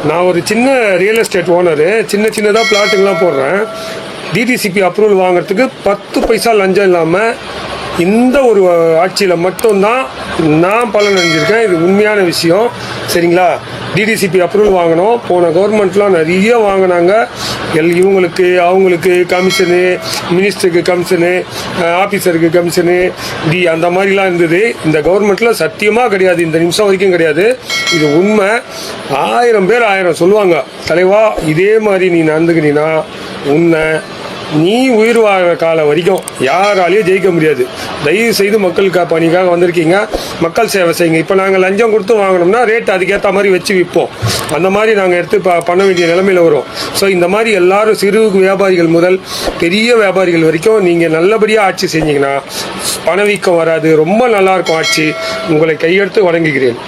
நான் ஒரு சின்ன ரியல் எஸ்டேட் ஓனரு, சின்னதாக பிளாட்டுங்கெலாம் போடுறேன். டிடிசிபி அப்ரூவல் வாங்குறதுக்கு 10 பைசா லஞ்சம் இல்லாமல் இந்த ஒரு ஆட்சியில் மட்டும்தான் நான் பலன் அடைஞ்சிருக்கேன். இது உண்மையான விஷயம், சரிங்களா? டிடிசிபி அப்ரூவல் வாங்கணும். போன கவர்மெண்ட்லாம் நிறைய வாங்கினாங்க. இவங்களுக்கு அவங்களுக்கு கமிஷனு, மினிஸ்டருக்கு கமிஷனு, ஆஃபீஸருக்கு கமிஷனு, அந்த மாதிரிலாம் இருந்தது. இந்த கவர்மெண்ட்டில் சத்தியமாக கிடையாது, இந்த நிமிஷம் வரைக்கும் கிடையாது. இது உண்மை. 1000 பேர் 1000 சொல்லுவாங்க. தலைவா, இதே மாதிரி நீ நடந்துக்கினா உன்னை நீ உயிர் வாழ காலம் வரைக்கும் யாராலையும் ஜெயிக்க முடியாது. தயவு செய்து மக்களுக்கு பணிக்காக வந்திருக்கீங்க, மக்கள் சேவை செய்யுங்க. இப்போ நாங்கள் லஞ்சம் கொடுத்து வாங்கினோம்னா ரேட் அதுக்கேற்ற மாதிரி வச்சு விற்போம். அந்த மாதிரி நாங்கள் எடுத்து பண்ண வேண்டிய நிலைமையில் வரும். ஸோ இந்த மாதிரி எல்லாரும் சிறு வியாபாரிகள் முதல் பெரிய வியாபாரிகள் வரைக்கும் நீங்கள் நல்லபடியாக ஆட்சி செஞ்சீங்கன்னா பணவீக்கம் வராது. ரொம்ப நல்லாயிருக்கும் ஆட்சி. உங்களை கையெடுத்து வணங்குகிறேன்.